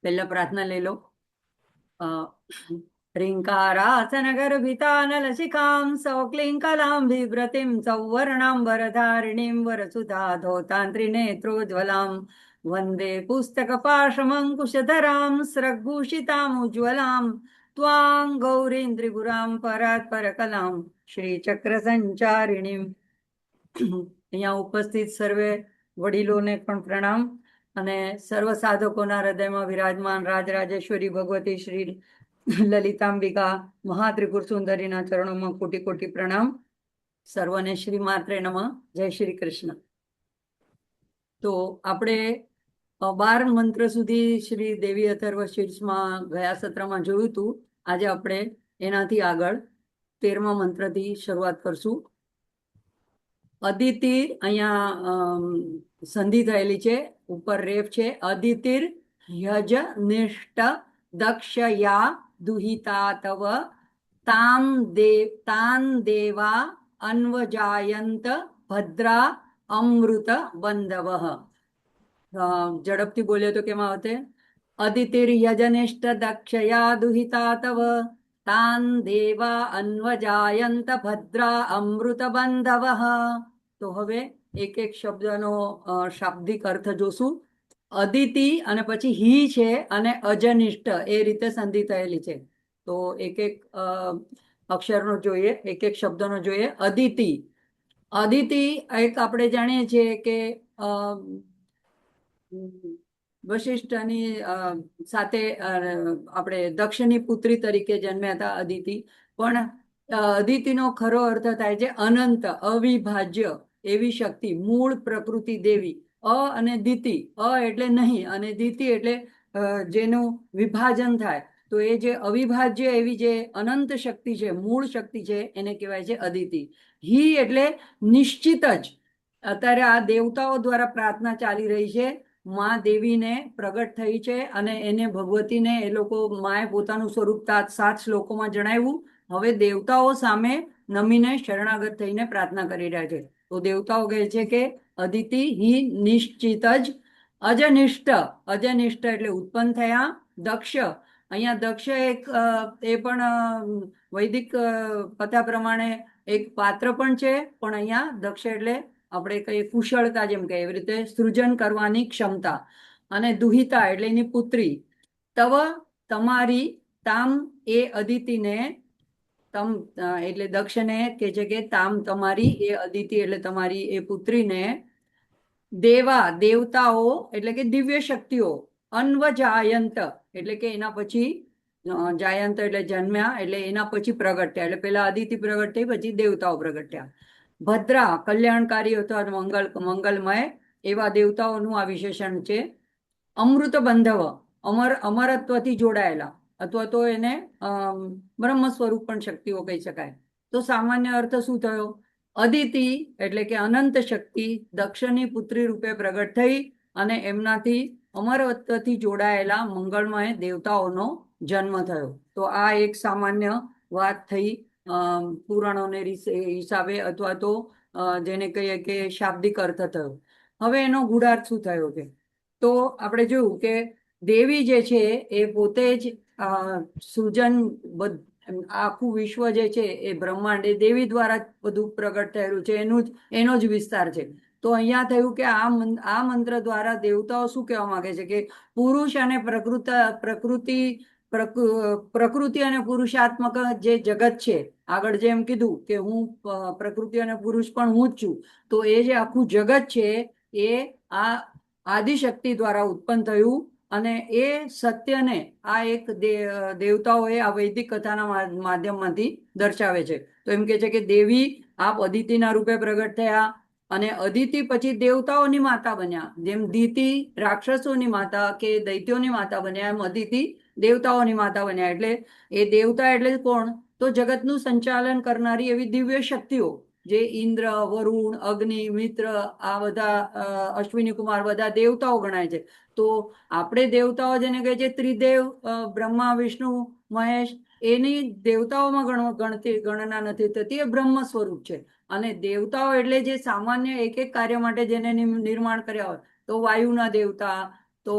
પહેલા પ્રાર્થના લઈ લો. ह्रीङ्कारासनगर्भितानलशिखां सौक्लीङ्कलां बिभ्रतीं सौवर्णां वरधारिणीं वरसुधा धौतान्त्रिनेत्रोज्ज्वलां वन्दे पुस्तकपाशमङ्कुशधरां स्रग्भूषितामुज्ज्वलां त्वां गौरीं त्रिपुरां परात्परकलां श्रीचक्रसञ्चारिणीम्. અહીંયા ઉપસ્થિત સર્વે વડીલોને પણ પ્રણામ અને સર્વ સાધકોના હૃદયમાં વિરાજમાન રાજરાજેશ્વરી ભગવતી શ્રી લલિતાંબિકા મહાત્રિપુર સુંદરીના ચરણોમાં કોટી કોટી પ્રણામ. સર્વને શ્રી માત્રે નમઃ. જય શ્રી કૃષ્ણ. તો આપણે 12 મંત્ર સુધી શ્રી દેવી અથર્વ શીર્ષમાં ગયા સત્રમાં જોયું હતું. આજે આપણે એનાથી આગળ 13મા મંત્રથી શરૂઆત કરશું. અદિતિર અહીંયા સંધિ થયેલી છે, ઉપર રેફ છે. અદિતિર યજ નિષ્ઠ દક્ષયા દુહિતા તવ તાન દેવા અન્વજાયંત ભદ્રા અમૃત બંધવ. ઝડપથી બોલ્યો તો કેમ આવતે? અદિતિર યજનિષ્ઠ દક્ષયા દુહિતા તવ તાન દેવા અન્વજાયંત ભદ્રા અમૃત બંધવ. તો હવે એક એક શબ્દનો શાબ્દિક અર્થ જોશું. અદિતિ અને પછી હી છે અને અજનિષ્ઠ એ રીતે સંધિ થયેલી છે. તો એક એક અક્ષરનો જોઈએ, એક એક શબ્દનો જોઈએ. અદિતિ, અદિતિ એક આપણે જાણીએ છીએ કે વશિષ્ઠની સાથે આપણે દક્ષની પુત્રી તરીકે જન્મ્યા હતા અદિતિ. પણ અદિતિનો ખરો અર્થ થાય છે અનંત, અવિભાજ્ય એવી શક્તિ, મૂળ પ્રકૃતિ દેવી. અ અને દિતિ, અ એટલે નહીં અને દિતિ એટલે જેનું વિભાજન થાય. તો એ જે અવિભાજ્ય એવી જે અનંત શક્તિ છે, મૂળ શક્તિ છે, એને કહેવાય છે અદિતિ. હી એટલે નિશ્ચિત જ. અત્યારે આ દેવતાઓ દ્વારા પ્રાર્થના ચાલી રહી છે. મા દેવીને પ્રગટ થઈ છે અને એને ભગવતીને એ લોકો માએ પોતાનું સ્વરૂપ 7 શ્લોકોમાં જણાવ્યું. હવે દેવતાઓ સામે નમીને શરણાગત થઈને પ્રાર્થના કરી રહ્યા છે. તો દેવતાઓ કહે છે કે અદિતિ હી નિશ્ચિત જ અજનિષ્ઠ. અજનિષ્ઠ એટલે ઉત્પન્ન થયા. દક્ષ, અહીંયા દક્ષ એક એ પણ વૈદિક કથા પ્રમાણે એક પાત્ર પણ છે. પણ અહીંયા દક્ષ એટલે આપણે કહીએ કુશળતા, જેમ કે એવી રીતે સૃજન કરવાની ક્ષમતા. અને દુહિતા એટલે એની પુત્રી. તવ તમારી, તામ એ અદિતિને, તમ એટલે દક્ષને કે છે કે તામ તમારી એ અદિતિ એટલે તમારી એ પુત્રીને દેવા દેવતાઓ એટલે કે દિવ્ય શક્તિઓ, અન્વજાયંત એટલે કે એના પછી જાયંત એટલે જન્મ્યા એટલે એના પછી પ્રગટ થયા. એટલે પેલા અદિતિ પ્રગટ થઈ, પછી દેવતાઓ પ્રગટ થયા. ભદ્રા કલ્યાણકારી અથવા મંગલમય એવા દેવતાઓનું આ વિશેષણ છે. અમૃત બંધવ અમરત્વથી જોડાયેલા અથવા તો એને બ્રહ્મ સ્વરૂપ પણ શક્તિઓ કહી શકાય. તો સામાન્ય અર્થ શું થયો? અદિતિ એટલે કે અનંત શક્તિ દક્ષની પુત્રી રૂપે પ્રગટ થઈ અને એમનાથી અમરત્વથી જોડાયેલા મંગળમય દેવતાઓનો જન્મ થયો. તો આ એક સામાન્ય વાત થઈ પુરાણોને હિસાબે, અથવા તો જેને કહીએ કે શાબ્દિક અર્થ થયો. હવે એનો ગૂઢાર્થ શું થયો છે? તો આપણે જોયું કે દેવી જે છે એ પોતે જ સૃજન, આખું વિશ્વ જે છે એ બ્રહ્માંડ એ દેવી દ્વારા બધું પ્રગટ થયેલું છે, એનો જ વિસ્તાર છે. તો અહીંયા થયું કે આ મંત્ર દ્વારા દેવતાઓ શું કહેવા માંગે છે કે પુરુષ અને પ્રકૃતિ અને પુરુષાત્મક જે જગત છે, આગળ જેમ કીધું કે હું પ્રકૃતિ અને પુરુષ પણ હું જ છું. તો એ જે આખું જગત છે એ આ આદિશક્તિ દ્વારા ઉત્પન્ન થયું અને એ સત્યને આ એક દેવતાઓએ આ વૈદિક કથાના માધ્યમમાંથી દર્શાવે છે. તો એમ કે છે કે દેવી આપ અદિતિના રૂપે પ્રગટ થયા અને અદિતિ પછી દેવતાઓની માતા બન્યા. જેમ દિતિ રાક્ષસોની માતા કે દૈત્યોની માતા બન્યા, એમ અદિતિ દેવતાઓની માતા બન્યા. એટલે એ દેવતા એટલે કોણ? તો જગતનું સંચાલન કરનારી એવી દિવ્ય શક્તિઓ, જે ઇન્દ્ર, વરુણ, અગ્નિ, મિત્ર, આ બધા અશ્વિની કુમાર બધા દેવતાઓ ગણાય છે. તો આપણે દેવતાઓ જેને કહે છે ત્રિદેવ, બ્રહ્મા, વિષ્ણુ, મહેશ, એની દેવતાઓમાં ગણના નથી થતી. એ બ્રહ્મ સ્વરૂપ છે. અને દેવતાઓ એટલે જે સામાન્ય એક એક કાર્ય માટે જેને નિર્માણ કર્યા હોય, તો વાયુના દેવતા, તો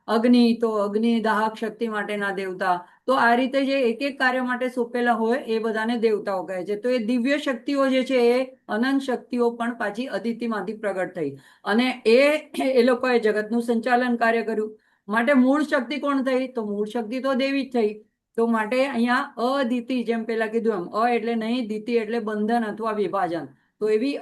અગ્નિ, તો અગ્નિ દાહક શક્તિ માટેના દેવતા. તો આ રીતે જે એક એક કાર્ય માટે સોંપેલા હોય એ બધાને દેવતાઓ કહે છે. તો એ દિવ્ય શક્તિઓ જે છે એ અનંત શક્તિઓ પણ પાછી અદિતિમાંથી પ્રગટ થઈ અને એ લોકોએ જગતનું સંચાલન કાર્ય કર્યું. માટે મૂળ શક્તિ કોણ થઈ? તો મૂળ શક્તિ તો દેવી જ થઈ. તો માટે અહીંયા અદિતિ, જેમ પેલા કીધું એમ, એટલે નહીં, દિતિ એટલે બંધન અથવા વિભાજન. તો એવી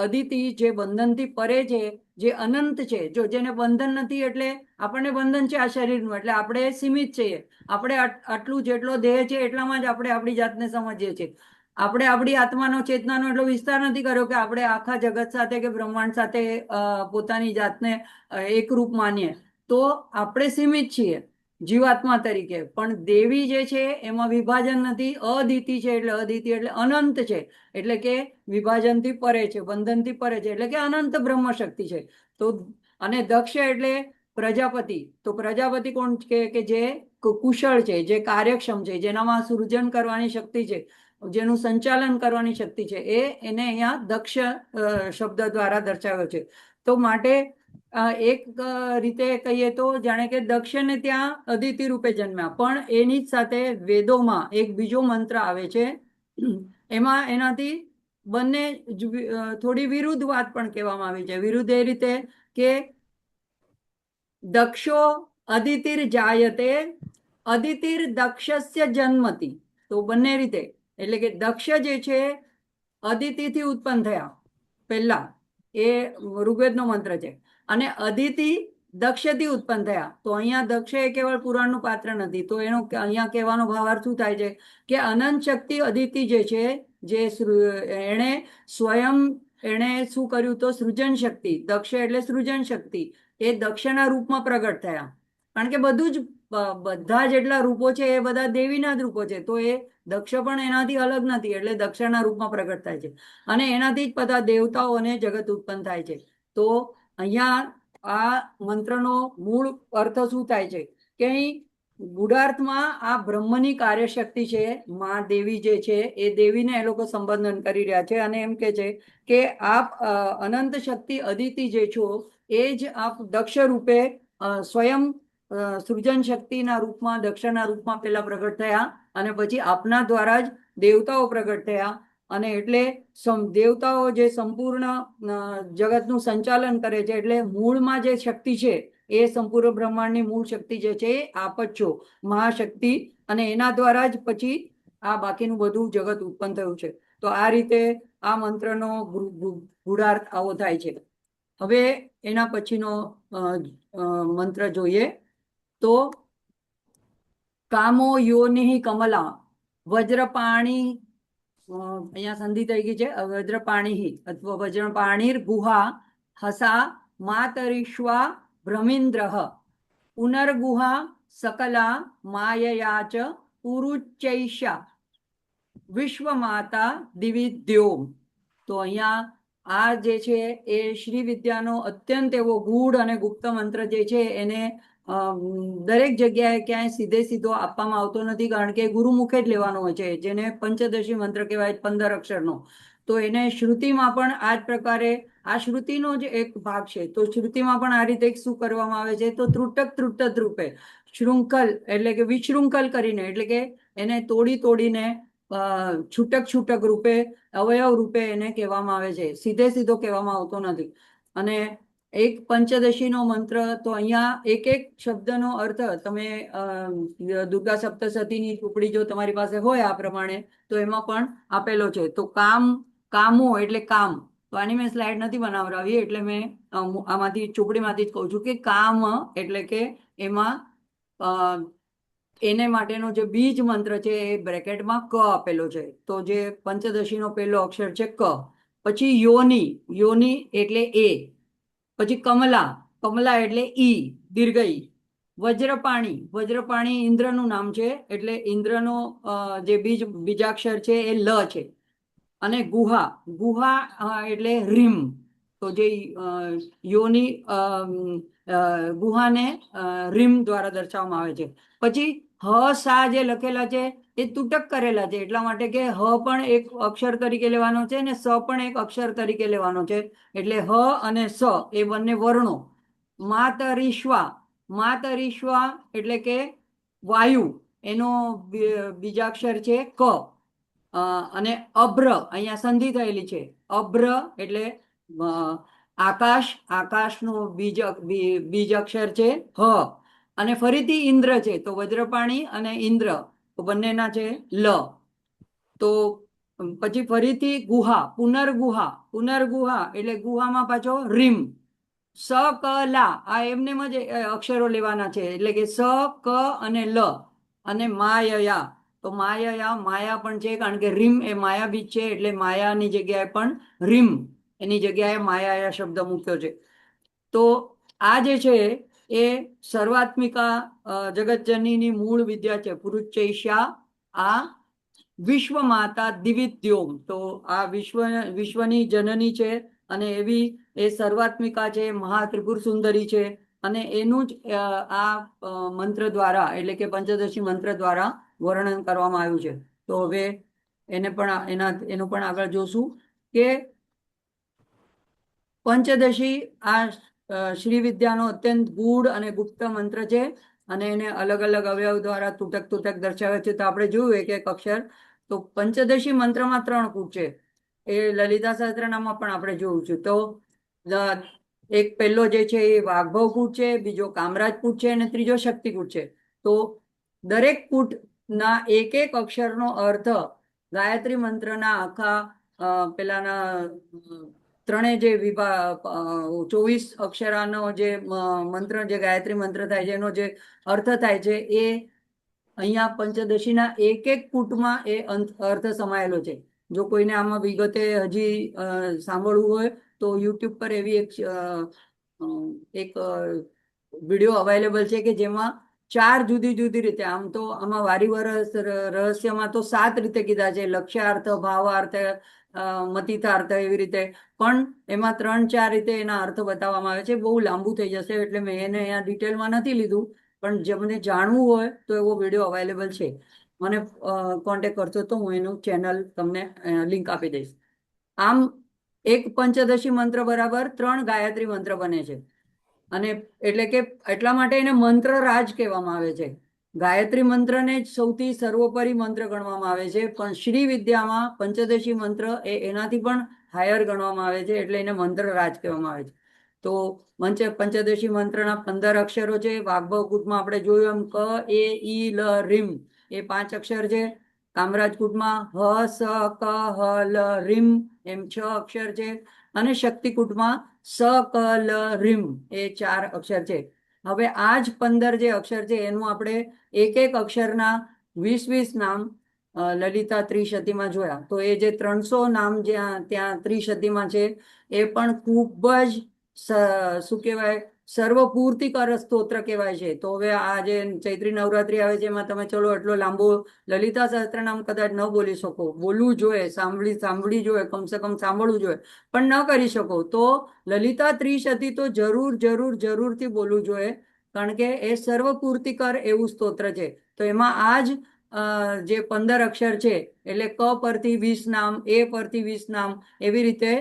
અદિતિ જે બંધનથી પરે છે, જે અનંત છે. જો જેને બંધન નથી એટલે આપણને બંધન છે આ શરીરનું, એટલે આપણે સીમિત છીએ. આપણે આટલું જેટલો દેહ છે એટલામાં જ આપણે આપણી જાતને સમજીએ છીએ. આપણે આપણી આત્માનો, ચેતનાનો એટલો વિસ્તાર નથી કર્યો કે આપણે આખા જગત સાથે કે બ્રહ્માંડ સાથે પોતાની જાતને એકરૂપ માનીએ. તો આપણે સીમિત છીએ જીવાત્મા તરીકે. પણ દેવી જે છે એમાં વિભાજન નથી. અદિતિ છે એટલે અદિતિ એટલે અનંત છે, એટલે કે વિભાજનથી પરે છે, બંધનથી પરે છે, એટલે કે અનંત બ્રહ્મ શક્તિ છે. તો અને દક્ષ એટલે પ્રજાપતિ. તો પ્રજાપતિ કોણ કે જે કુશળ છે, જે કાર્યક્ષમ છે, જેનામાં સૃજન કરવાની શક્તિ છે, જેનું સંચાલન કરવાની શક્તિ છે, એને અહીંયા દક્ષ શબ્દ દ્વારા દર્શાવ્યો છે. તો માટે એક રીતે કહીએ તો જાણે કે દક્ષને ત્યાં અદિતિ રૂપે જન્મ્યા, પણ એની જ સાથે વેદોમાં એક બીજો મંત્ર આવે છે, એમાં એનાથી બંને થોડી વિરુદ્ધ વાત પણ કહેવામાં આવી છે. વિરુદ્ધ એ રીતે કે દક્ષો અદિતિર જાયતે અદિતિર દક્ષસ્ય જન્મતિ. તો બંને રીતે, એટલે કે દક્ષ જે છે અદિતિથી ઉત્પન્ન થયા પહેલા, એ ઋગ્વેદનો મંત્ર છે, અને અદિતિ દક્ષથી ઉત્પન્ન થયા. તો અહીંયા દક્ષ એ કેવળ પુરાણનું પાત્ર નથી. તો એનો અહીંયા કહેવાનો ભાવાર્થ શું થાય છે કે અનંત શક્તિ અદિતિ જે છે, જે એણે સ્વયં એણે શું કર્યું? તો સૃજન શક્તિ. દક્ષ એટલે સૃજન શક્તિ, એ દક્ષના રૂપમાં પ્રગટ થયા. કારણ કે બધું જ, બધા જેટલા રૂપો છે એ બધા દેવીના જ રૂપો છે. તો એ દક્ષ પણ એનાથી અલગ નથી, એટલે દક્ષના રૂપમાં પ્રગટ થાય છે અને એનાથી જ બધા દેવતાઓ અને જગત ઉત્પન્ન થાય છે. તો અહીંયા આ મંત્રનો મૂળ અર્થ શું થાય છે કે અહીં ગુઢાર્થમાં આ બ્રહ્મની કાર્યશક્તિ છે, માં દેવી જે છે એ દેવીને એ લોકો સંબોધન કરી રહ્યા છે અને એમ કે છે કે આપ અનંત શક્તિ અદિતિ જે છો એ જ આપ દક્ષ રૂપે સ્વયં સૃજન શક્તિના રૂપમાં, દક્ષના રૂપમાં પેલા પ્રગટ થયા અને પછી આપના દ્વારા જ દેવતાઓ પ્રગટ થયા. અને એટલે દેવતાઓ જે સંપૂર્ણ જગતનું સંચાલન કરે છે, એટલે મૂળમાં જે શક્તિ છે એ સંપૂર્ણ બ્રહ્માંડની મૂળ શક્તિ જે છે એ આપ જ છો, મહાશક્તિ. અને એના દ્વારા જ પછી આ બાકીનું બધું જગત ઉત્પન્ન થયું છે. તો આ રીતે આ મંત્રનો ગૂઢાર્થ આવો થાય છે. હવે એના પછીનો મંત્ર જોઈએ તો કામો યોનિ કમલા વજ્રપાણી, અહીંયા સંધિ થઈ ગઈ છે, વજ્રપાણી અથવા વજ્રપાણીર ગુહા હસા માતરીશ્વા ભ્રમિન્દ્ર પુનર્ગુહા સકલા માયયા ચ પુરુચૈષા વિશ્વમાતા દિવિદ્યોમ. તો અહીંયા આ જે છે એ શ્રી વિદ્યાનો અત્યંત એવો ગૂઢ અને ગુપ્ત મંત્ર જે છે એને દરેક જગ્યાએ ક્યાંય સીધે સીધો આપવામાં આવતો નથી, કારણ કે ગુરુમુખે જ લેવાનો હોય છે, જેને પંચદશી મંત્ર કહેવાય, 15 અક્ષરનો. તો એને શ્રુતિમાં પણ આ જ પ્રકારે, આ શ્રુતિનો જ એક ભાગ છે. તો શ્રુતિમાં પણ આ રીતે શું કરવામાં આવે છે? તો ત્રુટક રૂપે, શૃંખલ એટલે કે વિશૃંખલ કરીને, એટલે કે એને તોડીને છૂટક રૂપે, અવયવ રૂપે એને કહેવામાં આવે છે, સીધે સીધો કહેવામાં આવતો નથી. અને એક પંચદશીનો મંત્ર, તો અહીંયા એક એક શબ્દનો અર્થ તમે દુર્ગા સપ્તશતીની ટુકડી જો તમારી પાસે હોય આ પ્રમાણે, તો એમાં પણ આપેલો છે. તો કામો એટલે કામ. તો આની મેં સ્લાઇડ નથી બનાવડાવી, એટલે મેં આમાંથી ચોપડીમાંથી જ કહું છું કે કામ એટલે કે એમાં એને માટેનો જે બીજ મંત્ર છે એ બ્રેકેટમાં ક આપેલો છે. તો જે પંચદશીનો પહેલો અક્ષર છે ક. પછી યોની એટલે એ. પછી કમલા એટલે ઈ, દીર્ઘઈ. વજ્રપાણી ઇન્દ્રનું નામ છે, એટલે ઇન્દ્રનો જે બીજાક્ષર છે એ લ છે. અને ગુહા એટલે રીમ. તો જે યોની ગુહાને રીમ દ્વારા દર્શાવવામાં આવે છે. પછી હ સા જે લખેલા છે એ તૂટક કરેલા છે, એટલા માટે કે હ પણ એક અક્ષર તરીકે લેવાનો છે ને સ પણ એક અક્ષર તરીકે લેવાનો છે. એટલે હ અને સ એ બંને વર્ણો, માતરિશ્વા, માતરિશ્વા એટલે કે વાયુ, એનો બીજાક્ષર છે ક. અને અભ્ર, અહીંયા સંધિ થયેલી છે. અભ્ર એટલે આકાશ, આકાશનો બીજ અક્ષર છે હ. અને ફરીથી ઇન્દ્ર છે, તો વજ્રપાણી અને ઇન્દ્ર તો બંનેના છે લ. તો પછી ફરીથી ગુહા, પુનર્ગુહા, પુનર્ગુહા એટલે ગુહામાં પાછો રીમ. સ ક લા, આ એમનેમ જ અક્ષરો લેવાના છે, એટલે કે સ ક અને લ. અને માયયા, તો માયયા, માયા પણ છે, કારણ કે રીમ એ માયા બીજ છે, એટલે માયાની જગ્યાએ પણ રીમ, એની જગ્યાએ માયાયા શબ્દ મૂક્યો છે. તો આ જે છે એ સર્વાત્મિકા જગતજનનીની મૂળ વિદ્યા છે, પુરુચૈષા. આ વિશ્વ માતા દિવિત્યોમ, તો આ વિશ્વની જનની છે, અને એવી એ સર્વાત્મિકા છે, મહાત્રિપુર સુંદરી છે. અને એનું જ આ મંત્ર દ્વારા, એટલે કે પંચદશી મંત્ર દ્વારા વર્ણન કરવામાં આવ્યું છે. તો હવે એને પણ એનું પણ આગળ જોશું કે પંચદશી આ શ્રી વિદ્યાનો અત્યંત ગૂઢ અને ગુપ્ત મંત્ર છે, અને એને અલગ અલગ અવયવ દ્વારા તૂટક તૂટક દર્શાવે છે. તો આપણે જોયું એક એક અક્ષર. તો પંચદશી મંત્રમાં 3 કૂટ છે, એ લલિતા સહસ્ત્રનામમાં પણ આપણે જોયું છે. તો એક પહેલો જે છે એ વાગ્ભવ કૂટ છે, બીજો કામરાજ કૂટ છે, અને ત્રીજો શક્તિ કૂટ છે. તો દરેક કૂટના એક એક અક્ષરનો અર્થ ગાયત્રી મંત્રના આખા પેલાના ત્રણેય જે વિભાગ 24 અક્ષરાનો જે મંત્ર, જે ગાયત્રી મંત્ર થાય છે, એનો જે અર્થ થાય છે, એ અહીંયા પંચદશીના એક એક કૂટમાં એ અર્થ સમાયેલો છે. જો કોઈને આમાં વિગતે હજી સાંભળવું હોય તો યુટ્યુબ પર એવી એક વિડીયો અવેલેબલ છે કે જેમાં 4 જુદી જુદી રીતે, આમ તો આમાં વારીવાર રહસ્યમાં તો 7 રીતે કીધા છે, લક્ષ્યાર્થ, ભાવાર્થ, મતિતાર્થ, એવી રીતે, પણ એમાં 3-4 રીતે એના અર્થ બતાવવામાં આવે છે. બહુ લાંબુ થઈ જશે એટલે મેં એને અહીંયા ડિટેલમાં નથી લીધું, પણ જેમને જાણવું હોય તો એવો વિડીયો અવેલેબલ છે. મને કોન્ટેક્ટ કરશો તો હું એનું ચેનલ તમને લિંક આપી દઈશ. આમ એક પંચદશી મંત્ર બરાબર 3 ગાયત્રી મંત્ર બને છે. અને એટલે કે એટલા માટે એને મંત્ર રાજ કહેવામાં આવે છે. ગાયત્રી મંત્રને જ સૌથી સર્વોપરી મંત્ર ગણવામાં આવે છે, પણ શ્રી વિદ્યામાં પંચદશી મંત્ર એ એનાથી પણ હાયર ગણવામાં આવે છે, એટલે એને મંત્ર રાજ કહેવામાં આવે છે. તો પંચદશી મંત્રના 15 અક્ષરો છે. વાગ્ભવ કૂટમાં આપણે જોયું એમ ક, એ, ઈ, લ, રીમ એ 5 અક્ષર છે. કામરાજ કૂટમાં હ, સ, ક, હ, લ, રીમ એમ 6 અક્ષર છે. અને શક્તિ કૂટમાં સ, ક, લ, રીમ એ 4 અક્ષર છે. હવે આ જ 15 જે અક્ષર છે એનું આપણે એક એક અક્ષરના 20-20 નામ લલિતા ત્રિશતીમાં જોયા. તો એ જે 300 નામ ત્યાં ત્રિશતીમાં છે, એ પણ ખૂબ જ શું કહેવાય, સર્વપૂર્તિકર સ્તોત્ર કહેવાય છે. તો હવે આ જે ચૈત્રી નવરાત્રી આવે છે એમાં તમે ચલો એટલો લાંબો લલિતા સહસ્ત્રનામ કદાચ ન બોલી શકો, બોલવું જોઈએ, સાંભળી જોઈએ, કમસે કમ સાંભળવું જોઈએ, પણ ન કરી શકો તો લલિતા ત્રિશતી તો જરૂરથી બોલવું જોઈએ, કારણ કે એ સર્વપૂર્તિકર એવું સ્તોત્ર છે. તો એમાં આ જ જે 15 અક્ષર છે, એટલે ક પરથી 20 નામ, એ પરથી 20 નામ, એવી રીતે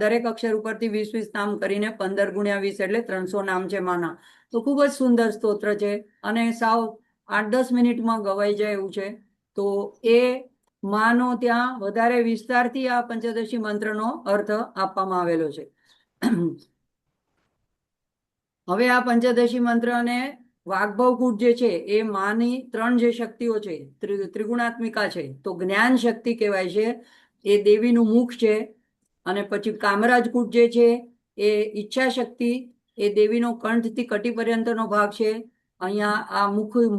દરેક અક્ષર ઉપરથી 20-20 નામ કરીને 15 × 20 એટલે 300 નામ છે માના. તો ખૂબ જ સુંદર સ્તોત્ર છે, અને સાવ 8-10 મિનિટમાં ગવાઈ જાય એવું છે. તો એ માનો ત્યાં વધારે વિસ્તારથી આ પંચદશી મંત્રનો અર્થ આપવામાં આવેલો છે. હવે આ પંચદશી મંત્ર અને વાગ્ભવ કૂટ જે છે એ માની 3 જે શક્તિઓ છે, ત્રિગુણાત્મિકા છે. તો જ્ઞાન શક્તિ કહેવાય છે, એ દેવીનું મુખ છે. અને પછી કામરાજ કૂટ જે છે એ ઈચ્છા શક્તિ, એ દેવીનો કંઠથી કટી પર્યંતનો ભાગ છે. અહીંયા આ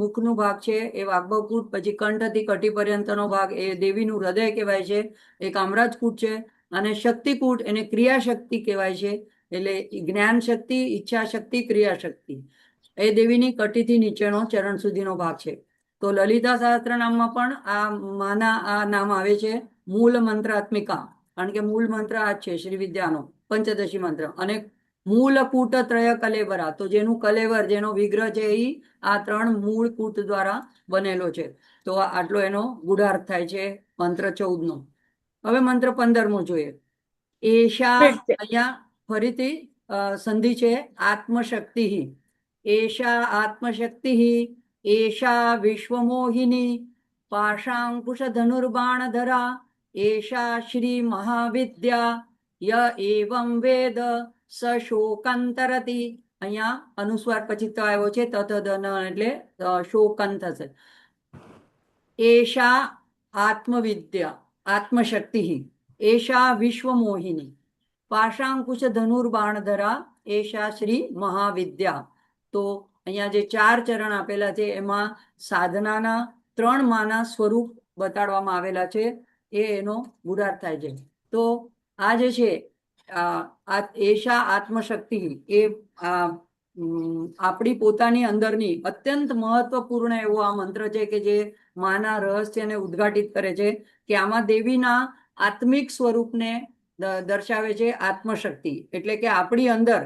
મુખનો ભાગ છે એ વાગ્ભવ કૂટ, પછી કંઠથી કટી પર્યંતનો ભાગ એ દેવીનું હૃદય કહેવાય છે, એ કામરાજ કૂટ છે. અને શક્તિકૂટ એને ક્રિયાશક્તિ કહેવાય છે, એટલે જ્ઞાન શક્તિ, ઈચ્છા શક્તિ, ક્રિયાશક્તિ એ દેવીની કટીથી નીચેનો ચરણ સુધીનો ભાગ છે. તો લલિતા સહસ્ત્રનામમાં પણ આ માના આ નામ આવે છે મૂળ મંત્રાત્મિકા, કારણ કે મૂળ મંત્ર આ જ છે શ્રી વિદ્યાનો પંચદશી મંત્ર. અને મૂળ કૂટ ત્રય કલેવરા, તો જેનું કલેવર, જેનો વિગ્રહ છે એ આ 3 મૂળ કૂટ દ્વારા બનેલો છે. તો આટલો એનો ગૂઢાર્થ થાય છે મંત્ર 14નો. હવે મંત્ર 15મો જોઈએ. એશા, અહીંયા ફરીથી સંધિ છે આત્મશક્તિ. એષા આત્મશક્તિ એષા વિશ્વમોહિની પાશાંકુશ ધનુર્બાણધરા એષા શ્રી મહાવિદ્યા ય એવં વેદ સ શોકંતરતી. અહીંયા અનુસ્વાર પછી તો આવ્યો છે તતદન એટલે શોકન થશે. એષા આત્મવિદ્યા આત્મશક્તિ એષા વિશ્વમોહિની પાશાંકુશ ધનુર્બાણધરા એષા શ્રી મહાવિદ્યા. તો અહીંયા જે 4 ચરણ આપેલા છે એમાં સાધનાના 3 માના સ્વરૂપ બતાડવામાં આવેલા છે. એ એનો ગુણાર્થ થાય છે. તો આ જે છે એષા આત્મશક્તિ એ આપણી પોતાની અંદરની અત્યંત મહત્વપૂર્ણ એવો આ મંત્ર છે કે જે માના રહસ્યને ઉદ્ઘાટિત કરે છે કે આમાં દેવીના આત્મિક સ્વરૂપને દર્શાવે છે. આત્મશક્તિ એટલે કે આપણી અંદર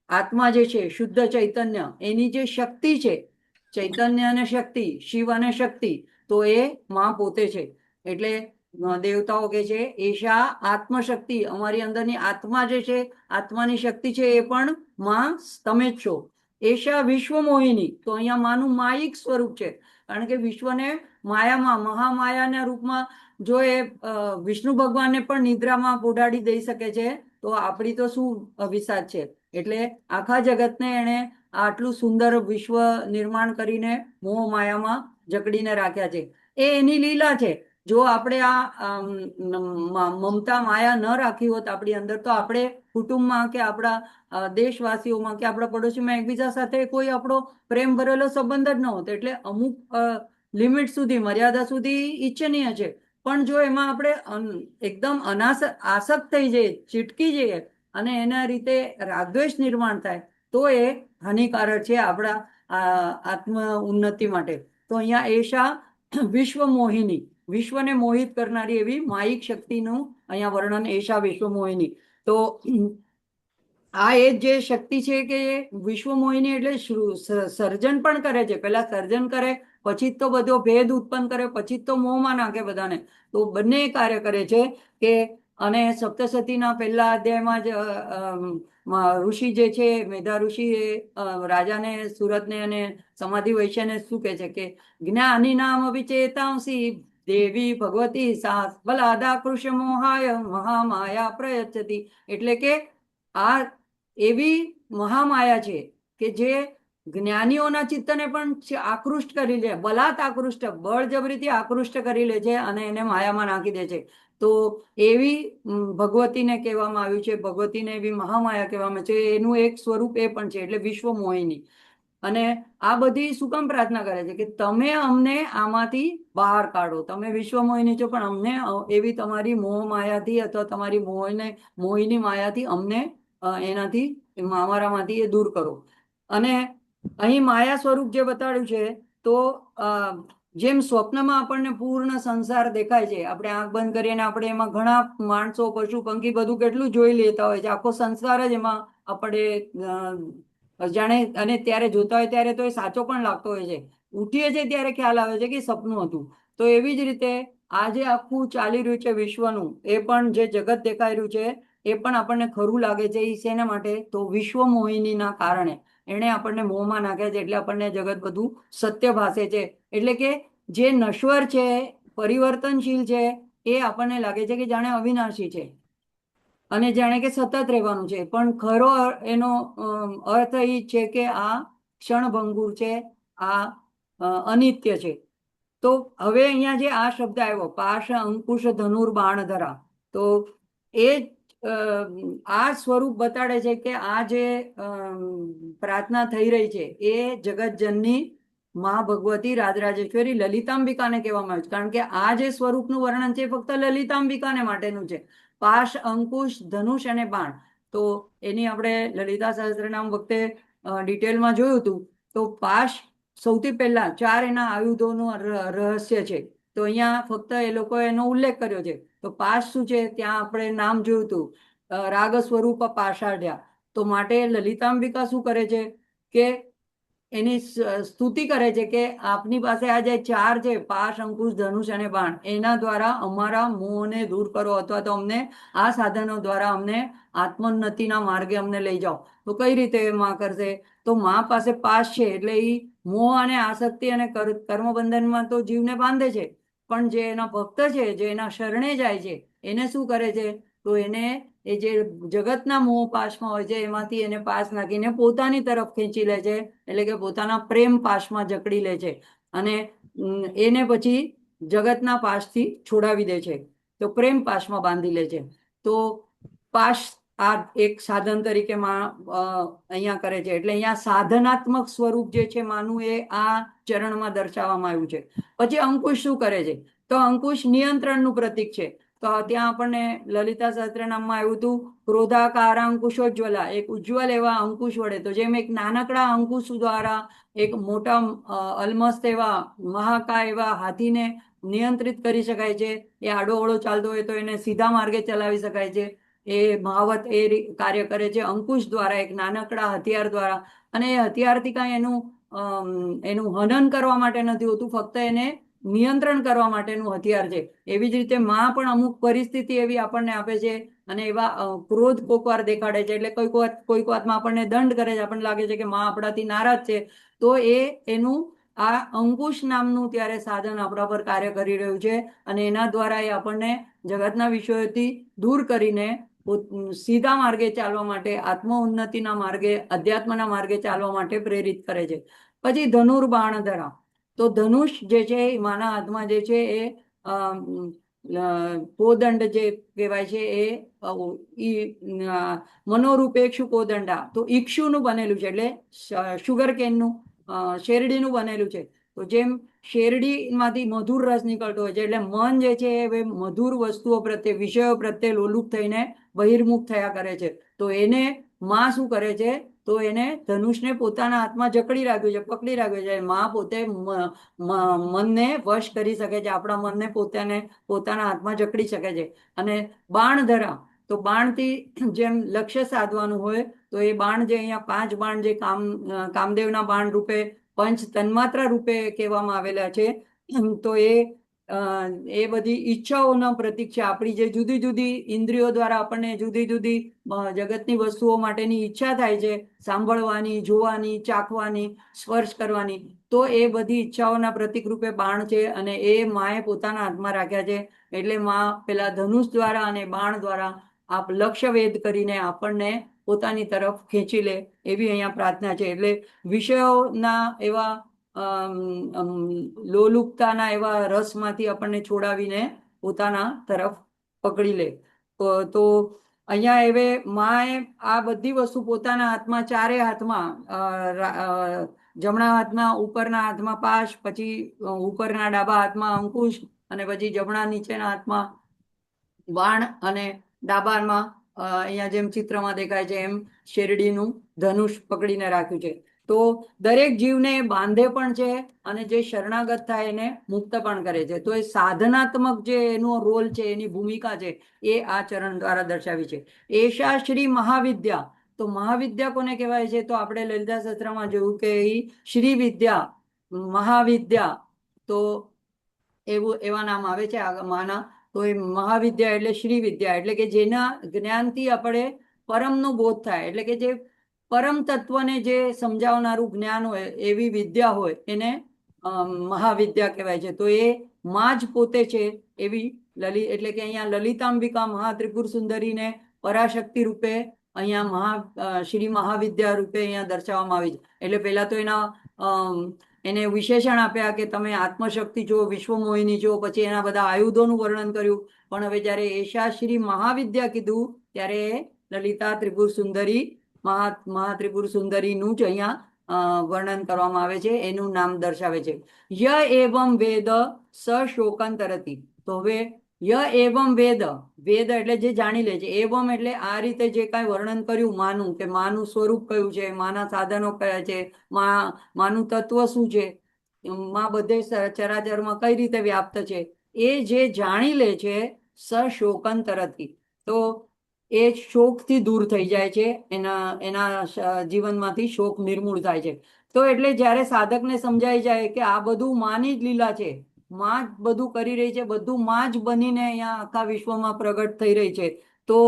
આત્મા જે છે શુદ્ધ ચૈતન્ય એની જે શક્તિ છે, ચૈતન્ય અને શક્તિ, શિવ અને શક્તિ, તો એ માં પોતે છે. એટલે દેવતાઓ કે છે એષા આત્મશક્તિ, અમારી અંદરની આત્મા જે છે, આત્માની શક્તિ છે એ પણ માં તમે જ છો. એષા વિશ્વમોહિની, તો અહીંયા માનું માયિક સ્વરૂપ છે. કારણ કે વિશ્વને માયામાં મહામાયાના રૂપમાં જો એ વિષ્ણુ ભગવાનને પણ નિદ્રામાં પોઢાડી દઈ શકે છે તો આપણી તો શું વિસાદ છે. એટલે આખા જગતને એણે આટલું સુંદર વિશ્વ નિર્માણ કરીને મોહ માયામાં જકડીને રાખ્યા છે. એ એની લીલા છે. જો આપણે આ મમતા માયા ન રાખી હોત આપણી અંદર તો આપણે કુટુંબમાં કે આપણા દેશવાસીઓમાં કે આપણા પડોશીમાં એકબીજા સાથે કોઈ આપણો પ્રેમ ભરેલો સંબંધ જ ન હોત. એટલે અમુક લિમિટ સુધી, મર્યાદા સુધી ઈચ્છનીય છે. પણ જો એમાં આપણે એકદમ આસક્ત થઈ જઈએ, ચીટકી જઈએ અને એના રીતે રાગદ્વેષ નિર્માણ થાય તો એ હાનિકારક છે આપણા આત્મ ઉન્નતિ માટે. તો અહીંયા એષા વિશ્વ મોહિની, વિશ્વને મોહિત કરનારી એવી માયિક શક્તિનું અહીંયા વર્ણન એષા વિશ્વ મોહિની. તો આ એ જે શક્તિ છે કે વિશ્વ મોહિની એટલે સર્જન પણ કરે છે. પહેલા સર્જન કરે, પછી તો બધો ભેદ ઉત્પન્ન કરે, પછી તો મોહમાં નાખે બધાને. તો બંને કાર્ય કરે છે કે અને સપ્તસતીના પહેલા અધ્યાયમાં જ ઋષિ જે છે મેધા ઋષિ એ રાજાને સુરતને અને સમાધિ વૈશ્યને શું કહે છે કે જ્ઞાની નામ વિચેતાંસી દેવી ભગવતી સા બલાદાકૃશ મોહાય મહામાયા પ્રયચ્છતિ. એટલે કે આ એવી મહામાયા છે કે જે જ્ઞાનીઓના ચિત્તને પણ આકૃષ્ટ કરી લે, બલાત આકૃષ્ટ, બળજબરીથી આકૃષ્ટ કરી લે છે અને એને માયામાં નાખી દે છે. તો એવી ભગવતીને કહેવામાં આવ્યું છે, ભગવતીને એવી મહામાયા કહેવામાં છે. એનું એક સ્વરૂપ એ પણ છે, એટલે વિશ્વ મોહિની. અને આ બધી શું કામ પ્રાર્થના કરે છે કે તમે અમને આમાંથી બહાર કાઢો. તમે વિશ્વ મોહિની છો પણ અમને એવી તમારી મોહ માયાથી અથવા તમારી મોહિની માયાથી અમને એનાથી અમારામાંથી એ દૂર કરો. અને અહીં માયા સ્વરૂપ જે બતાડ્યું છે તો જેમ સ્વપ્નમાં આપણને પૂર્ણ સંસાર દેખાય છે, આપણે આંખ બંધ કરીને આપણે એમાં ઘણા માણસો, પશુ, પંખી બધું કેટલું જોઈ લેતા હોય છે. આખો સંસાર જ એમાં આપણે જાણે, અને ત્યારે જોતા હોય ત્યારે તો એ સાચો પણ લાગતો હોય છે. ઉઠીએ છીએ ત્યારે ખ્યાલ આવે છે કે સપનું હતું. તો એવી જ રીતે આ જે આખું ચાલી રહ્યું છે વિશ્વનું, એ પણ જે જગત દેખાઈ રહ્યું છે એ પણ આપણને ખરું લાગે છે. એ શેના માટે? તો વિશ્વ મોહિનીના કારણે એણે આપણને મોહમાં નાખ્યા છે. એટલે આપણને જગત બધું સત્ય ભાસે છે. એટલે કે જે નશ્વર છે, પરિવર્તનશીલ છે, એ આપણને લાગે છે કે જાણે અવિનાશી છે અને જાણે કે સતત રહેવાનું છે. પણ ખરો એનો અર્થ એ છે કે આ ક્ષણભંગુર છે, આ અનિત્ય છે. તો હવે અહીંયા જે આ શબ્દ આવ્યો પાશ અંકુશ ધનુર બાણધરા, તો એ આ સ્વરૂપ બતાડે છે કે આ જે પ્રાર્થના થઈ રહી છે એ જગતજનની મા ભગવતી રાજરાજેશ્વરી લલિતાંબિકાને કહેવામાં આવે છે. કારણ કે આ જે સ્વરૂપનું વર્ણન છે ફક્ત લલિતાંબિકાને માટેનું છે. પાશ, અંકુશ, ધનુષ અને બાણ. તો એની આપણે લલિતા સહસ્ત્રનામ વખતે ડિટેલમાં જોયું હતું. તો પાશ સૌથી પહેલા 4 એના આયુધોનું રહસ્ય છે. તો અહીંયા ફક્ત એ લોકોએ એનો ઉલ્લેખ કર્યો છે. તો પાશ શું છે ત્યાં આપણે નામ જોયું હતું, રાગ સ્વરૂપ પાષાઢ્યા. તો માટે લલિતાંબિકા શું કરે છે કે એની સ્તુતિ કરે છે કે આપની પાસે આ જે ચાર છે, પાશ, અંકુશ, ધનુષ અને બાણ, એના દ્વારા અમારા મોહને દૂર કરો, અથવા તો અમને આ સાધનો દ્વારા અમને આત્મોન્નતિના માર્ગે અમને લઈ જાઓ. તો કઈ રીતે માં કરશે? તો માં પાસે પાશ છે એટલે એ મોહ અને આસક્તિ અને કર્મબંધનમાં તો જીવને બાંધે છે, પણ જે એના ભક્ત છે, જે એના શરણે જાય છે, એને શું કરે છે? તો એને એ જે જગતના મોહ પાશમાં હોય છે એમાંથી એને પાસ નાખીને પોતાની તરફ ખેંચી લે છે, એટલે કે પોતાના પ્રેમ પાશમાં જકડી લે છે, અને એને પછી જગતના પાશથી છોડાવી દે છે, તો પ્રેમ પાશમાં બાંધી લે છે. તો પાશ આ એક સાધન તરીકે માં અહીંયા કરે છે. એટલે અહીંયા સાધનાત્મક સ્વરૂપ જે છે માનું એ આ ચરણમાં દર્શાવવામાં આવ્યું છે. પછી અંકુશ શું કરે છે? તો અંકુશ નિયંત્રણનું પ્રતીક છે. તો ત્યાં આપણને લલિતા સહસ્ત્રનામમાં આવ્યું હતું, ક્રોધાકારાંકુશોજ્જવલા, એક ઉજ્જવલ એવા અંકુશ વડે. તો જેમ એક નાનકડા અંકુશ દ્વારા એક મોટા અલમસ્ત એવા મહાકાય એવા હાથીને નિયંત્રિત કરી શકાય છે. એ આડો અવળો ચાલતો હોય તો એને સીધા માર્ગે ચલાવી શકાય છે. એ મહાવત એ કાર્ય કરે છે અંકુશ દ્વારા, એક નાનકડા હથિયાર દ્વારા. અને એ હથિયારથી કાંઈ એનું હનન કરવા માટે નથી હોતું, ફક્ત એને નિયંત્રણ કરવા માટેનું હથિયાર છે. એવી જ રીતે માં પણ અમુક પરિસ્થિતિ એવી આપણને આપે છે, અને એવા ક્રોધ કોઈક વાર દેખાડે છે, એટલે કોઈક વાતમાં આપણને દંડ કરે છે, આપણને લાગે છે કે માં આપણાથી નારાજ છે, તો એનું આ અંકુશ નામનું ત્યારે સાધન આપણા પર કાર્ય કરી રહ્યું છે, અને એના દ્વારા એ આપણને જગતના વિષયોથી દૂર કરીને સીધા માર્ગે ચાલવા માટે, આત્મ ઉન્નતિના માર્ગે, અધ્યાત્મના માર્ગે ચાલવા માટે પ્રેરિત કરે છે. પછી ધનુર્બાણ ધરા. તો ધનુષ જે છે માના હાથમાં જે છે એ કોદંડ જે કહેવાય છે એ મનોરૂપેક્ષુ કોદંડા, તો ઈક્ષુનું બનેલું છે, એટલે શુગર કેનનું, શેરડીનું બનેલું છે. તો જેમ શેરડીમાંથી મધુર રસ નીકળતો હોય છે, એટલે મન જે છે એ મધુર વસ્તુઓ પ્રત્યે, વિષયો પ્રત્યે લોલુપ થઈને બહિર્મુખ થયા કરે છે. તો એને માં શું કરે છે? તો એને ધનુષને પોતાના હાથમાં જકડી રાખ્યું છે, પકડી રાખ્યું છે. માં પોતે મનને વશ કરી શકે છે, આપણા મનને પોતાના હાથમાં જકડી શકે છે. અને બાણ ધરા, તો બાણથી જેમ લક્ષ્ય સાધવાનું હોય, તો એ બાણ જે અહીંયા 5 બાણ જે કામદેવના બાણ રૂપે, પંચ તન્માત્રા રૂપે કહેવામાં આવેલા છે, તો એ બધી ઈચ્છાઓના પ્રતીક છે. આપણી જે જુદી જુદી ઇન્દ્રિયો દ્વારા આપણને જુદી જુદી જગતની વસ્તુઓ માટેની ઈચ્છા થાય છે, સાંભળવાની, જોવાની, ચાખવાની, સ્પર્શ કરવાની, તો એ બધી ઈચ્છાઓના પ્રતીક રૂપે બાણ છે, અને એ માએ પોતાના હાથમાં રાખ્યા છે. એટલે માં પેલા ધનુષ દ્વારા અને બાણ દ્વારા આપ લક્ષ્ય વેદ કરીને આપણને પોતાની તરફ ખેંચી લે, એવી અહીંયા પ્રાર્થના છે. એટલે વિષયોના એવા લોલુપતાના એવા રસમાંથી આપણને છોડાવીને પોતાના તરફ પકડી લે. તો અહીંયા હવે માએ આ બધી વસ્તુ પોતાના હાથમાં, ચારે હાથમાં, જમણા હાથમાં ઉપરના હાથમાં પાશ, પછી ઉપરના ડાબા હાથમાં અંકુશ, અને પછી જમણા નીચેના હાથમાં બાણ, અને ડાબામાં અહીંયા જેમ ચિત્રમાં દેખાય છે એમ શેરડીનું ધનુષ પકડીને રાખ્યું છે. તો દરેક જીવને બાંધે પણ છે, અને જે શરણાગત થાય એને મુક્ત પણ કરે છે. તો એ સાધનાત્મક જે એનો રોલ છે, એની ભૂમિકા છે, એ આ ચરણ દ્વારા દર્શાવી છે. એશા શ્રી મહાવિદ્યા. તો મહાવિદ્યા કોને કહેવાય છે? તો આપણે લલિતા સહસ્ત્રમાં જોયું કે શ્રી વિદ્યા, મહાવિદ્યા, તો એવા નામ આવે છે માના. તો એ મહાવિદ્યા એટલે શ્રી વિદ્યા, એટલે કે જેના જ્ઞાનથી આપણે પરમનો બોધ થાય, એટલે કે જે પરમ તત્વને જે સમજાવનારું જ્ઞાન હોય, એવી વિદ્યા હોય, એને મહાવિદ્યા કહેવાય છે. તો એ માં જ પોતે છે એવી એટલે કે અહીંયા લલિતાંબિકા મહાત્રિપુર સુંદરીને પરાશક્તિ રૂપે અહીંયા શ્રી મહાવિદ્યા રૂપે અહીંયા દર્શાવવામાં આવી છે. એટલે પહેલા તો એને વિશેષણ આપ્યા કે તમે આત્મશક્તિ જો, વિશ્વમોહિની જો, પછી એના બધા આયુધોનું વર્ણન કર્યું. પણ હવે જયારે એશા શ્રી મહાવિદ્યા કીધું, ત્યારે લલિતા ત્રિપુર સુંદરી, મહાત્રિપુર સુંદરીનું જ અહીંયા વર્ણન કરવામાં આવે છે, એનું નામ દર્શાવે છે. ય એવમ વેદ સ શોકન તરતી. તો હવે ય એવમ વેદ, વેદ એટલે જે જાણી લે છે, એવમ એટલે આ રીતે જે કાંઈ વર્ણન કર્યું માનું, કે માનું સ્વરૂપ કયું છે, માના સાધનો કયા છે, માનું તત્વ શું છે, માં બધે ચરાચરમાં કઈ રીતે વ્યાપ્ત છે, એ જે જાણી લે છે સ શોકન તરતી. તો એ શોકથી દૂર થઈ જાય છે, એના જીવનમાંથી શોક નિર્મૂળ થાય છે. તો એટલે જ્યારે સાધકને સમજાઈ જાય કે આ બધું માની જ લીલા છે, માં જ બધું કરી રહી છે, બધું માં જ બનીને અહીંયા આખા વિશ્વમાં પ્રગટ થઈ રહી છે, તો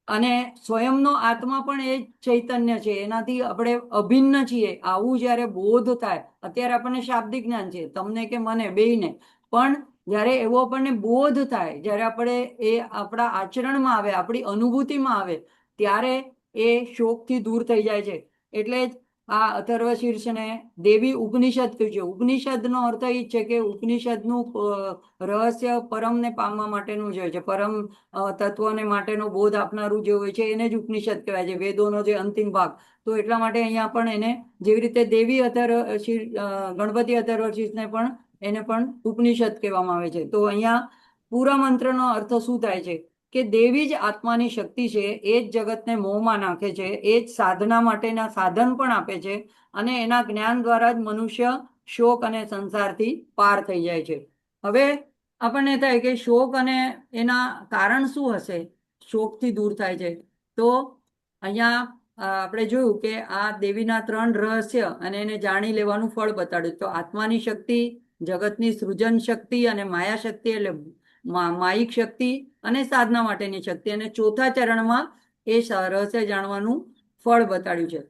અને સ્વયંનો આત્મા પણ એ ચૈતન્ય છે, એનાથી આપણે અભિન્ન છીએ, આવું જ્યારે બોધ થાય, અત્યારે આપણને શાબ્દિક જ્ઞાન છે તમને કે મને બેયને, પણ જ્યારે એવો આપણને બોધ થાય, જ્યારે આપણે એ આપણા આચરણમાં આવે, આપણી અનુભૂતિમાં આવે, ત્યારે એ શોકથી દૂર થઈ જાય છે. એટલે જ આ અથર્વશીર્ષને દેવી ઉપનિષદ કહ્યું છે. ઉપનિષદનો અર્થ એ છે કે ઉપનિષદનું રહસ્ય પરમને પામવા માટેનું જ હોય છે, પરમ તત્વને માટેનો બોધ આપનારું જે હોય છે એને જ ઉપનિષદ કહેવાય છે, વેદોનો જે અંતિમ ભાગ. તો એટલા માટે અહીંયા પણ એને જેવી રીતે દેવી ગણપતિ અથર્વશીર્ષને પણ એને પણ ઉપનિષદ કહેવામાં આવે છે. તો અહીંયા પૂરા મંત્રનો અર્થ શું થાય છે કે દેવી જ આત્માની શક્તિ છે, એ જ જગતને મોહમાં નાખે છે, એ જ સાધના માટેના સાધન પણ આપે છે, અને એના જ્ઞાન દ્વારા જ મનુષ્ય શોક અને સંસારથી પાર થઈ જાય છે. હવે આપણને થાય કે શોક અને એના કારણ શું હશે, શોકથી દૂર થાય છે. તો અહીંયા આપણે જોયું કે આ દેવીના 3 રહસ્ય અને એને જાણી લેવાનું ફળ બતાડ્યું. તો આત્માની શક્તિ, જગતની સૃજન શક્તિ અને માયા શક્તિ, એટલે માયિક શક્તિ અને સાધના માટેની શક્તિ, અને ચોથા ચરણમાં એ રહસ્ય જાણવાનું ફળ બતાડ્યું છે.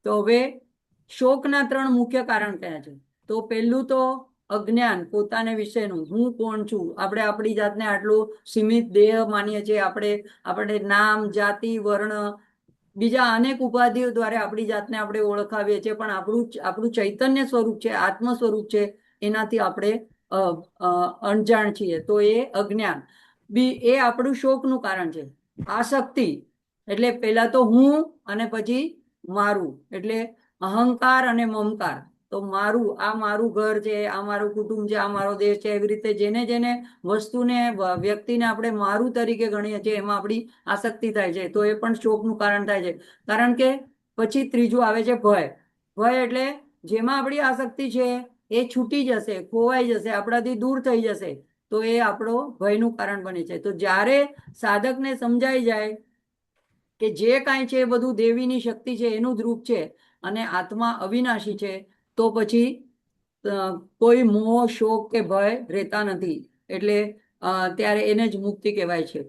તો હવે શોકના 3 મુખ્ય કારણ કયા છે? તો પહેલું તો અજ્ઞાન, પોતાને વિશેનું, હું કોણ છું. આપણે આપણી જાતને આટલું સીમિત દેહ માનીએ છીએ, આપણે નામ, જાતિ, વર્ણ, બીજા અનેક ઉપાધિઓ દ્વારા આપણી જાતને આપણે ઓળખાવીએ છીએ, પણ આપણું ચૈતન્ય સ્વરૂપ છે, આત્મ સ્વરૂપ છે, એનાથી આપણે અણજાણ છીએ. તો એ અજ્ઞાન એ આપણું શોકનું કારણ છે. આસક્તિ એટલે પહેલા તો હું અને પછી મારું, એટલે અહંકાર અને મમકાર. તો મારું ઘર છે, આ મારું કુટુંબ છે, આ મારો દેશ છે, એવી રીતે જેને જેને વસ્તુને, વ્યક્તિને આપણે મારું તરીકે ગણીએ છીએ, એમાં આપણી આસક્તિ થાય છે. તો એ પણ શોકનું કારણ થાય છે. કારણ કે પછી ત્રીજું આવે છે ભય. ભય એટલે જેમાં આપણી આસક્તિ છે એ છૂટી જશે, ખોવાઈ જશે, આપણાથી દૂર થઈ જશે, તો એ આપણો ભયનું કારણ બને છે. તો જ્યારે સાધકને સમજાઈ જાય કે જે કાંઈ છે એ બધું દેવીની શક્તિ છે, એનું જ રૂપ છે, અને આત્મા અવિનાશી છે, તો પછી કોઈ મોહ, શોક કે ભય રહેતા નથી. એટલે ત્યારે એને જ મુક્તિ કહેવાય છે.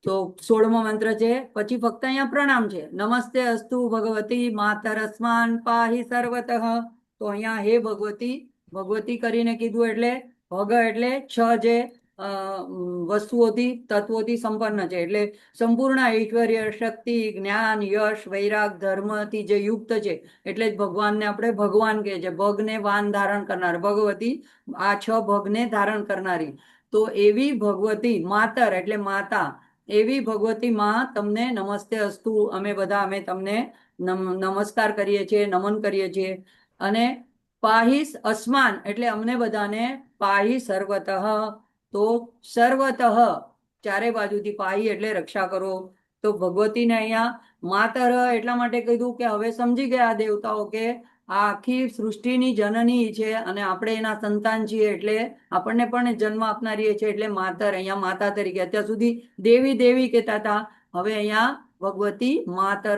તો 16મો મંત્ર છે, પછી ફક્ત અહીંયા પ્રણામ છે. નમસ્તે અસ્તુ ભગવતી માતરસ્માન પાહી સર્વતઃ. તો અહીંયા હે ભગવતી, ભગવતી કરીને કીધું, એટલે ભગ એટલે 6 જે વસ્તુઓથી, તત્વોથી સંપન્ન છે, એટલે સંપૂર્ણ ઐશ્વર્ય, શક્તિ, જ્ઞાન, યશ, વૈરાગ, ધર્મથી જે યુક્ત છે, એટલે જ ભગવાનને આપણે ભગવાન કહે છે. ભગને વાન ધારણ કરનાર ભગવતી, આ 6 ભગને ધારણ કરનારી. તો એવી ભગવતી, માતર એટલે માતા, એવી ભગવતી માં તમને નમસ્તે અસ્તુ, અમે તમને નમસ્કાર કરીએ છીએ, નમન કરીએ છીએ. અને પાહી અસ્માન એટલે અમને બધાને, પાહી સર્વતઃ, તો સર્વતઃ ચારે બાજુથી, પાહી એટલે રક્ષા કરો. તો ભગવતીને અહીંયા માતર એટલા માટે કીધું કે હવે સમજી ગયા દેવતાઓ કે આ આખી સૃષ્ટિની જનની છે, અને આપણે એના સંતાન છીએ, એટલે આપણને પણ જન્મ આપનારી છે, એટલે માતર, અહીંયા માતા તરીકે. અત્યાર સુધી દેવી દેવી કહેતા હતા, હવે અહીંયા ભગવતી માતર,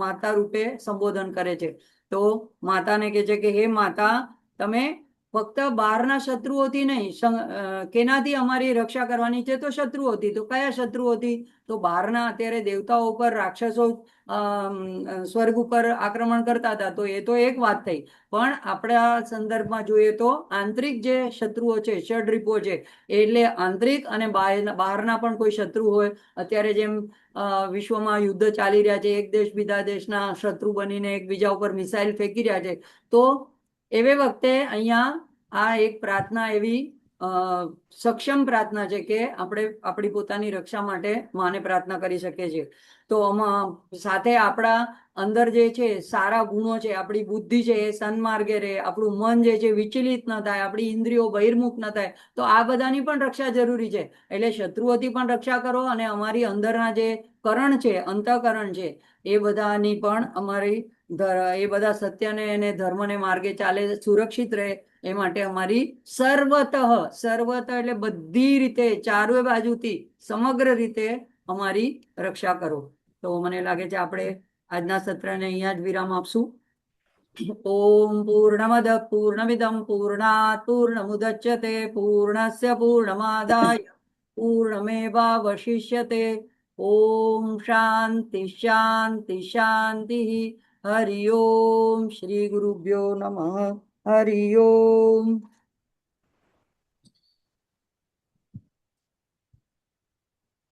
માતા રૂપે સંબોધન કરે છે. તો માતાને કહે છે કે હે માતા, તમે ફક્ત બહારના શત્રુઓથી નહીં, કેનાથી અમારી રક્ષા કરવાની છે? તો શત્રુઓથી. તો કયા શત્રુઓથી? તો બહારના અત્યારે દેવતાઓ ઉપર, રાક્ષસો સ્વર્ગ ઉપર આક્રમણ કરતા હતા, તો એ તો એક વાત થઈ. પણ આપણા સંદર્ભમાં જોઈએ તો આંતરિક જે શત્રુઓ છે, ષડરીપો છે, એટલે આંતરિક અને બહારના પણ કોઈ શત્રુ હોય. અત્યારે જેમ વિશ્વમાં યુદ્ધ ચાલી રહ્યા છે, એક દેશ બીજા દેશના શત્રુ બનીને એકબીજા ઉપર મિસાઇલ ફેંકી રહ્યા છે. તો એવે વખતે અહીંયા આ એક પ્રાર્થના એવી સક્ષમ પ્રાર્થના છે કે આપણે આપણી પોતાની રક્ષા માટે માને પ્રાર્થના કરી શકીએ છીએ. તો સાથે આપણા અંદર જે છે સારા ગુણો છે, આપણી બુદ્ધિ છે એ સન્માર્ગે રહે, આપણું મન જે છે વિચલિત ન થાય, આપણી ઇન્દ્રિયો બહિર્મુખ ન થાય, તો આ બધાની પણ રક્ષા જરૂરી છે. એટલે શત્રુઓથી પણ રક્ષા કરો, અને અમારી અંદરના જે કરણ છે, અંતઃકરણ છે, એ બધાની પણ અમારી, એ બધા સત્યને અને ધર્મને માર્ગે ચાલે, સુરક્ષિત રહે, એ માટે અમારી સર્વતઃ, સર્વતઃ એટલે બધી રીતે, ચારે બાજુથી, સમગ્ર રીતે અમારી રક્ષા કરો. તો મને લાગે છે આપણે આજના સત્રને અહીંયા જ વિરામ આપશું. ઓમ પૂર્ણમદ પૂર્ણમિદમ પૂર્ણાત પૂર્ણમુદચ્યતે પૂર્ણસ્ય પૂર્ણમાદાય પૂર્ણમેવાવશિષ્યતે. ઓમ શાંતિ શાંતિ શાંતિ. હરિ ઓમ. શ્રી ગુરુભ્યો નમઃ. હરિ ઓમ.